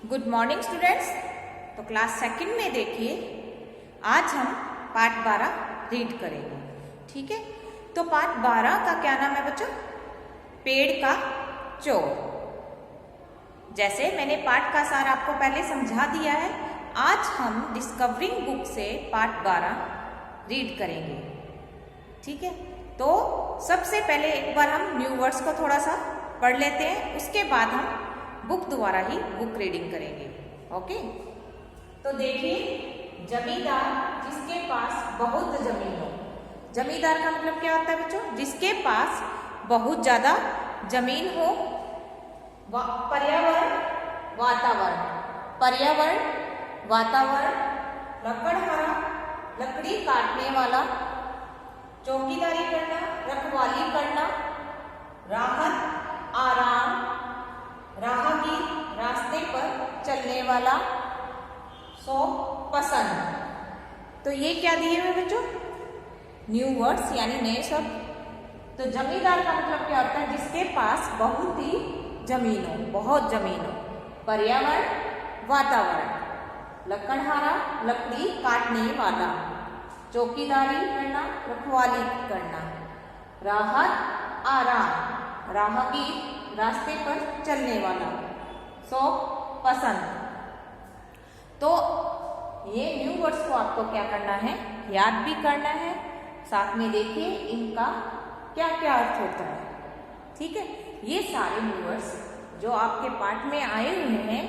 Good morning students. तो class second में देखिए, आज हम पार्ट 12 रीड करेंगे। ठीक है, तो पार्ट 12 का क्या नाम है बच्चों? पेड़ का चोर। जैसे मैंने पार्ट का सार आपको पहले समझा दिया है, आज हम डिस्कवरिंग बुक से पार्ट 12 रीड करेंगे। ठीक है, तो सबसे पहले एक बार हम न्यू वर्ड्स को थोड़ा सा पढ़ लेते हैं, उसके बाद हम बुक द्वारा ही बुक रीडिंग करेंगे। ओके, तो देखिए, जमींदार जिसके पास बहुत जमीन हो। जमींदार का मतलब क्या होता है बच्चों? जिसके पास बहुत ज्यादा जमीन हो। पर्यावरण वातावरण, पर्यावरण वातावरण, लकड़हारा लकड़ी काटने वाला, चौकीदारी करना रखवाली करना, राहत आराम, राहगीर रास्ते पर चलने वाला, पसंद। तो ये क्या दिए हुए बच्चों? न्यू वर्ड्स यानी नए शब्द। तो जमींदार का मतलब क्या होता है? जिसके पास बहुत ही जमीन हो, बहुत जमीन हो। पर्यावरण वातावरण, लकड़हारा लकड़ी काटने वाला, चौकीदारी करना रखवाली करना, राहत आराम, राहगीर रास्ते पर चलने वाला, पसंद। तो ये न्यू वर्ड्स को आपको क्या करना है? याद भी करना है। साथ में देखिए इनका क्या क्या अर्थ होता है। ठीक है, ये सारे न्यू वर्ड्स जो आपके पाठ में आए हुए हैं,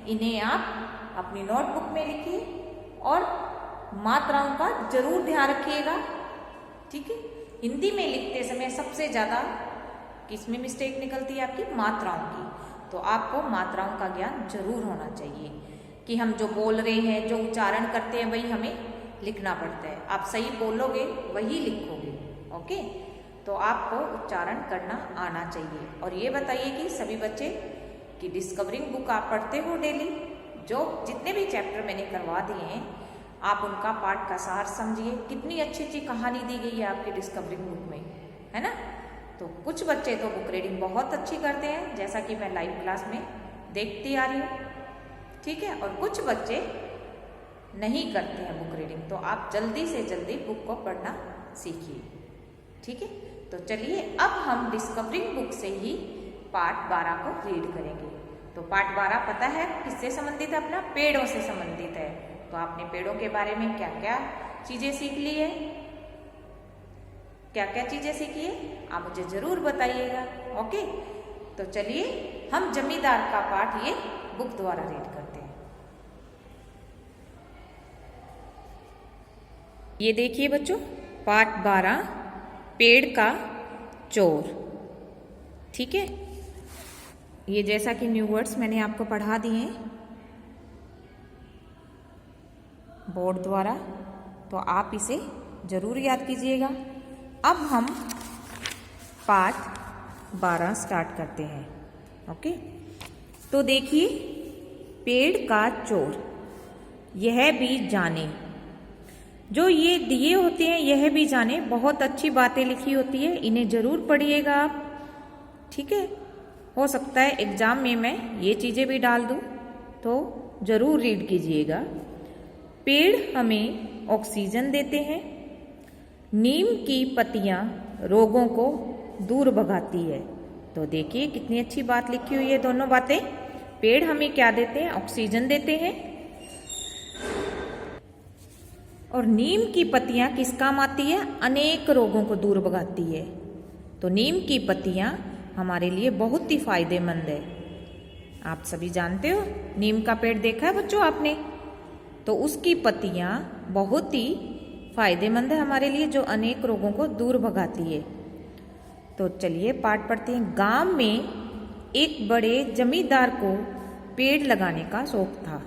इन्हें आप अपनी नोटबुक में लिखिए और मात्राओं का जरूर ध्यान रखिएगा। ठीक है, हिंदी में लिखते समय सबसे ज्यादा किसमें मिस्टेक निकलती है? आपकी मात्राओं की। तो आपको मात्राओं का ज्ञान जरूर होना चाहिए कि हम जो बोल रहे हैं, जो उच्चारण करते हैं, वही हमें लिखना पड़ता है। आप सही बोलोगे वही लिखोगे। ओके, तो आपको उच्चारण करना आना चाहिए। और ये बताइए कि सभी बच्चे की डिस्कवरिंग बुक आप पढ़ते हो डेली? जो जितने भी चैप्टर मैंने करवा दिए हैं, आप उनका पाठ का सार समझिए। कितनी अच्छी अच्छी कहानी दी गई है आपकी डिस्कवरिंग बुक में, है ना? तो कुछ बच्चे तो बुक रीडिंग बहुत अच्छी करते हैं, जैसा कि मैं लाइव क्लास में देखती आ रही हूँ। ठीक है, और कुछ बच्चे नहीं करते हैं बुक रीडिंग। तो आप जल्दी से जल्दी बुक को पढ़ना सीखिए। ठीक है, तो चलिए अब हम डिस्कवरिंग बुक से ही पार्ट 12 को रीड करेंगे। तो पार्ट 12 पता है किससे संबंधित है? अपना पेड़ों से संबंधित है। तो आपने पेड़ों के बारे में क्या क्या चीजें सीख ली है? क्या क्या चीजें सीखी है? आप मुझे जरूर बताइएगा। ओके, तो चलिए हम जमींदार का पाठ ये बुक द्वारा रीड करते हैं। ये देखिए बच्चों, पाठ 12 पेड़ का चोर। ठीक है, ये जैसा कि न्यू वर्ड्स मैंने आपको पढ़ा दिए हैं बोर्ड द्वारा, तो आप इसे जरूर याद कीजिएगा। अब हम पाठ 12 स्टार्ट करते हैं। ओके, तो देखिए, पेड़ का चोर यह भी जाने। जो ये दिए होते हैं यह भी जाने, बहुत अच्छी बातें लिखी होती है, इन्हें जरूर पढ़िएगा आप। ठीक है, हो सकता है एग्जाम में मैं ये चीजें भी डाल दूं, तो जरूर रीड कीजिएगा। पेड़ हमें ऑक्सीजन देते हैं। नीम की पत्तियां रोगों को दूर भगाती है। तो देखिए कितनी अच्छी बात लिखी हुई है दोनों बातें। पेड़ हमें क्या देते हैं? ऑक्सीजन देते हैं। और नीम की पत्तियां किस काम आती है? अनेक रोगों को दूर भगाती है। तो नीम की पत्तियां हमारे लिए बहुत ही फायदेमंद है। आप सभी जानते हो, नीम का पेड़ देखा है बच्चों आपने? तो उसकी पत्तियां बहुत ही फायदेमंद है हमारे लिए, जो अनेक रोगों को दूर भगाती है। तो चलिए पाठ पढ़ते हैं। गांव में एक बड़े जमींदार को पेड़ लगाने का शौक था।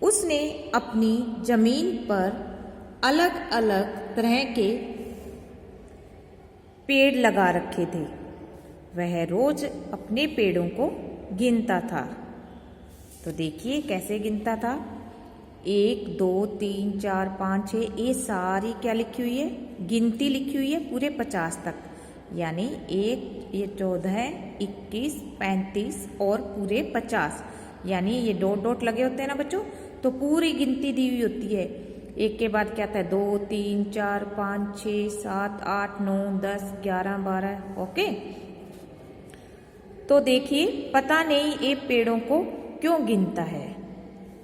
उसने अपनी जमीन पर अलग अलग तरह के पेड़ लगा रखे थे। वह रोज अपने पेड़ों को गिनता था। तो देखिए कैसे गिनता था। 1 2 3 4 5 6, ये सारी क्या लिखी हुई है? गिनती लिखी हुई है पूरे 50 तक। यानी 1, ये 14, 21, 35 और पूरे 50। यानी ये डॉट डॉट लगे होते हैं ना बच्चों, तो पूरी गिनती दी हुई होती है। एक के बाद क्या आता है 2 3 4 5 6 7 8 9 10 11 12। ओके, तो देखिए पता नहीं ये पेड़ों को क्यों गिनता है,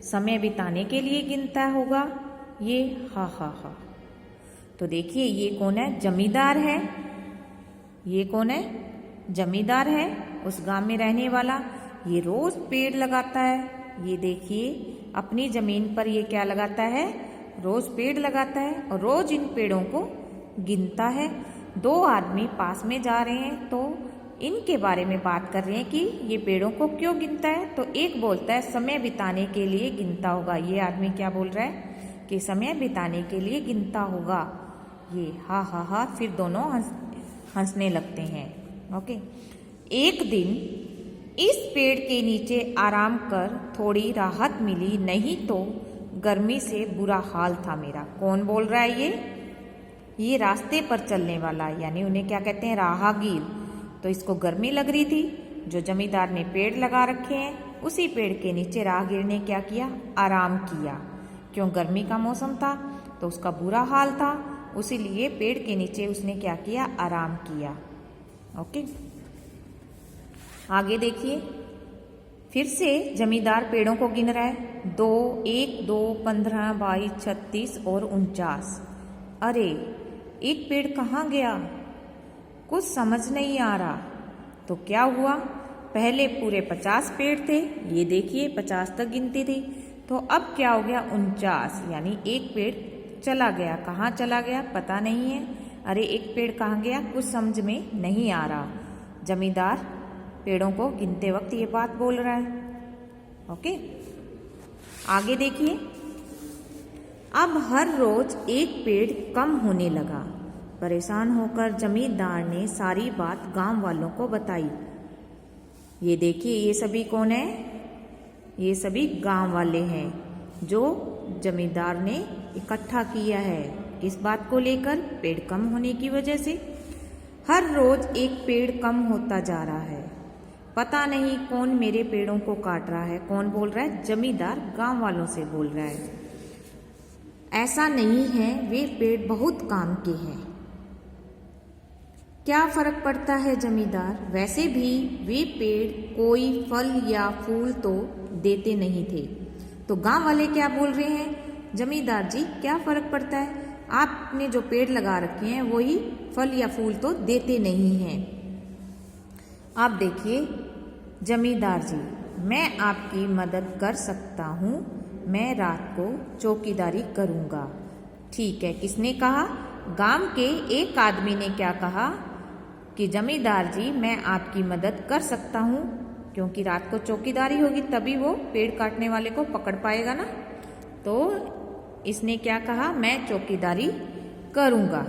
समय बिताने के लिए गिनता होगा ये। हा हा हा। तो देखिए ये कौन है, जमींदार है। ये कौन है, जमींदार है, उस गांव में रहने वाला। ये रोज पेड़ लगाता है। ये देखिए अपनी जमीन पर ये क्या लगाता है, रोज पेड़ लगाता है और रोज इन पेड़ों को गिनता है। दो आदमी पास में जा रहे हैं तो इनके बारे में बात कर रहे हैं कि ये पेड़ों को क्यों गिनता है। तो एक बोलता है समय बिताने के लिए गिनता होगा। ये आदमी क्या बोल रहा है कि समय बिताने के लिए गिनता होगा। ये हा हा हा। फिर दोनों हंसने लगते हैं। ओके, एक दिन इस पेड़ के नीचे आराम कर थोड़ी राहत मिली, नहीं तो गर्मी से बुरा हाल था मेरा। कौन बोल रहा है ये रास्ते पर चलने वाला, यानी उन्हें क्या कहते हैं, राहगीर। तो इसको गर्मी लग रही थी। जो जमींदार ने पेड़ लगा रखे हैं उसी पेड़ के नीचे राहगीर ने क्या किया, आराम किया। क्यों, गर्मी का मौसम था तो उसका बुरा हाल था, उसीलिए पेड़ के नीचे उसने क्या किया, आराम किया। ओके, आगे देखिए फिर से जमींदार पेड़ों को गिन रहा है। 2 1 2 15 22 36 और 49। अरे एक पेड़ कहाँ गया, कुछ समझ नहीं आ रहा। तो क्या हुआ, पहले पूरे 50 पेड़ थे, ये देखिए 50 तक गिनती थी, तो अब क्या हो गया 49, यानी एक पेड़ चला गया। कहाँ चला गया पता नहीं है। अरे एक पेड़ कहाँ गया, कुछ समझ में नहीं आ रहा। जमींदार पेड़ों को गिनते वक्त ये बात बोल रहा है। ओके, आगे देखिए अब हर रोज एक पेड़ कम होने लगा। परेशान होकर जमींदार ने सारी बात गांव वालों को बताई। ये देखिए ये सभी कौन है, ये सभी गांव वाले हैं जो जमींदार ने इकट्ठा किया है। इस बात को लेकर, पेड़ कम होने की वजह से हर रोज एक पेड़ कम होता जा रहा है। पता नहीं कौन मेरे पेड़ों को काट रहा है। कौन बोल रहा है, जमींदार गांव वालों से बोल रहा है। ऐसा नहीं है, वे पेड़ बहुत काम के हैं। क्या फर्क पड़ता है जमींदार, वैसे भी वे पेड़ कोई फल या फूल तो देते नहीं थे। तो गांव वाले क्या बोल रहे हैं, जमींदार जी क्या फर्क पड़ता है, आपने जो पेड़ लगा रखे हैं वही फल या फूल तो देते नहीं हैं। आप देखिए जमींदार जी, मैं आपकी मदद कर सकता हूँ, मैं रात को चौकीदारी करूँगा। ठीक है, किसने कहा, गांव के एक आदमी ने क्या कहा कि जमींदार जी मैं आपकी मदद कर सकता हूँ, क्योंकि रात को चौकीदारी होगी तभी वो पेड़ काटने वाले को पकड़ पाएगा ना। तो इसने क्या कहा, मैं चौकीदारी करूँगा।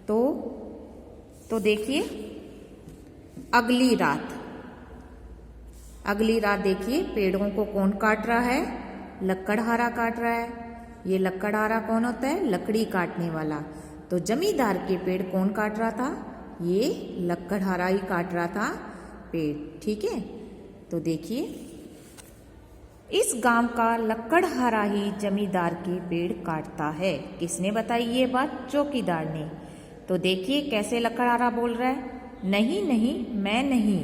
तो देखिए अगली रात देखिए पेड़ों को कौन काट रहा है, लकड़हारा काट रहा है। ये लकड़हारा कौन होता है, लकड़ी काटने वाला। तो जमींदार के पेड़ कौन काट रहा था, ये लकड़हारा ही काट रहा था पेड़। ठीक है, तो देखिए इस गांव का लकड़हारा ही जमींदार के पेड़ काटता है। किसने बताई ये बात, चौकीदार ने। तो देखिए कैसे लकड़हारा बोल रहा है, नहीं नहीं मैं नहीं।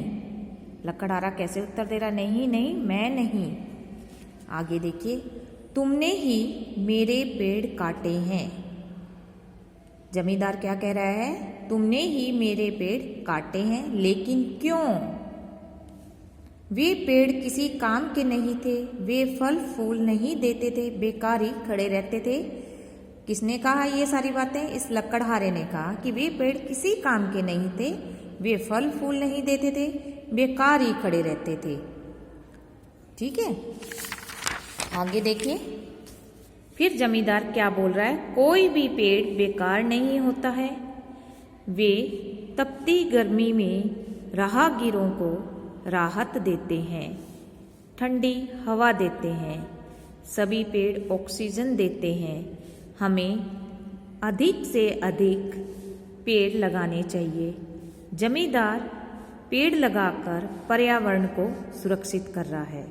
लकड़हारा कैसे उत्तर दे रहा, नहीं नहीं मैं नहीं। आगे देखिए, तुमने ही मेरे पेड़ काटे हैं। जमींदार क्या कह रहा है, तुमने ही मेरे पेड़ काटे हैं, लेकिन क्यों। वे पेड़ किसी काम के नहीं थे, वे फल फूल नहीं देते थे, बेकार ही खड़े रहते थे। किसने कहा ये सारी बातें, इस लकड़हारे ने कहा कि वे पेड़ किसी काम के नहीं थे, वे फल फूल नहीं देते थे, बेकार ही खड़े रहते थे। ठीक है, आगे देखिए फिर जमींदार क्या बोल रहा है, कोई भी पेड़ बेकार नहीं होता है। वे तपती गर्मी में राहगीरों को राहत देते हैं, ठंडी हवा देते हैं, सभी पेड़ ऑक्सीजन देते हैं। हमें अधिक से अधिक पेड़ लगाने चाहिए। जमींदार पेड़ लगाकर पर्यावरण को सुरक्षित कर रहा है।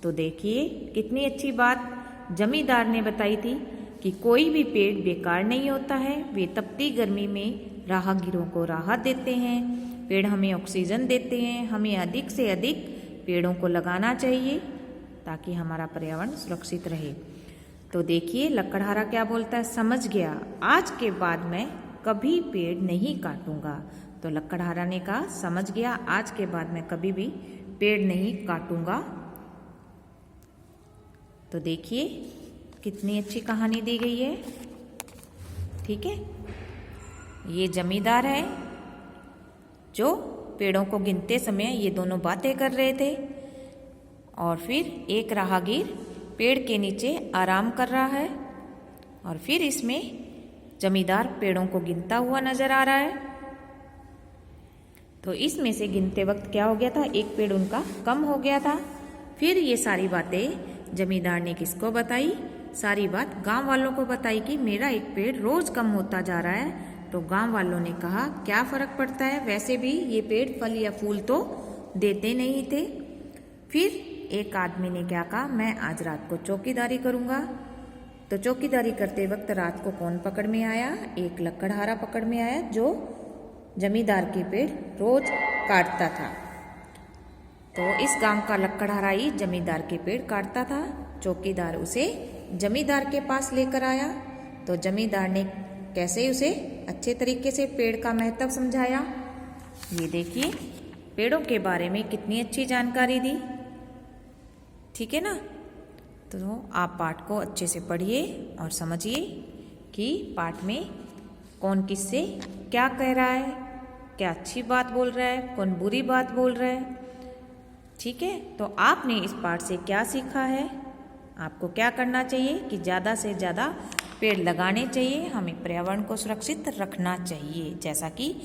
तो देखिए कितनी अच्छी बात जमींदार ने बताई थी कि कोई भी पेड़ बेकार नहीं होता है। वे तपती गर्मी में राहगीरों को राहत देते हैं। पेड़ हमें ऑक्सीजन देते हैं। हमें अधिक से अधिक पेड़ों को लगाना चाहिए ताकि हमारा पर्यावरण सुरक्षित रहे। तो देखिए लकड़हारा क्या बोलता है, समझ गया, आज के बाद मैं कभी पेड़ नहीं काटूंगा। तो लकड़हारा ने कहा समझ गया, आज के बाद मैं कभी भी पेड़ नहीं काटूंगा। तो देखिए कितनी अच्छी कहानी दी गई है। ठीक है, ये जमींदार है जो पेड़ों को गिनते समय ये दोनों बातें कर रहे थे और फिर एक राहगीर पेड़ के नीचे आराम कर रहा है और फिर इसमें जमींदार पेड़ों को गिनता हुआ नजर आ रहा है। तो इसमें से गिनते वक्त क्या हो गया था, एक पेड़ उनका कम हो गया था। फिर ये सारी बातें जमींदार ने किसको बताई, सारी बात गांव वालों को बताई कि मेरा एक पेड़ रोज कम होता जा रहा है। तो गांव वालों ने कहा क्या फर्क पड़ता है, वैसे भी ये पेड़ फल या फूल तो देते नहीं थे। फिर एक आदमी ने क्या कहा, मैं आज रात को चौकीदारी करूंगा। तो चौकीदारी करते वक्त रात को कौन पकड़ में आया, एक लकड़हारा पकड़ में आया जो जमींदार के पेड़ रोज काटता था। तो इस गांव का लकड़हारा ही जमींदार के पेड़ काटता था। चौकीदार उसे जमींदार के पास लेकर आया। तो जमींदार ने कैसे उसे अच्छे तरीके से पेड़ का महत्व समझाया। ये देखिए पेड़ों के बारे में कितनी अच्छी जानकारी दी। ठीक है ना, तो आप पाठ को अच्छे से पढ़िए और समझिए कि पाठ में कौन किससे क्या कह रहा है, क्या अच्छी बात बोल रहा है, कौन बुरी बात बोल रहा है। ठीक है, तो आपने इस पाठ से क्या सीखा है, आपको क्या करना चाहिए कि ज़्यादा से ज़्यादा पेड़ लगाने चाहिए, हमें पर्यावरण को सुरक्षित रखना चाहिए, जैसा कि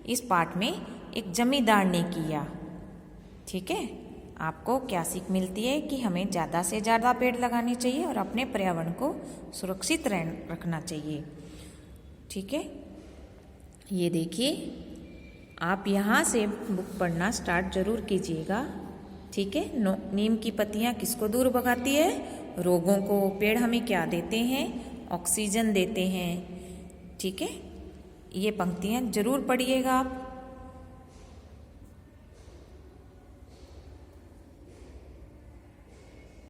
इस पाठ में एक जमींदार ने किया। ठीक है, आपको क्या सीख मिलती है कि हमें ज़्यादा से ज़्यादा पेड़ लगाने चाहिए और अपने पर्यावरण को सुरक्षित रखना चाहिए। ठीक है, ये देखिए आप यहाँ से बुक पढ़ना स्टार्ट जरूर कीजिएगा। ठीक है, नीम की पत्तियाँ किसको दूर भगाती है, रोगों को। पेड़ हमें क्या देते हैं, ऑक्सीजन देते हैं। ठीक है, ये पंक्तियाँ जरूर पढ़िएगा आप।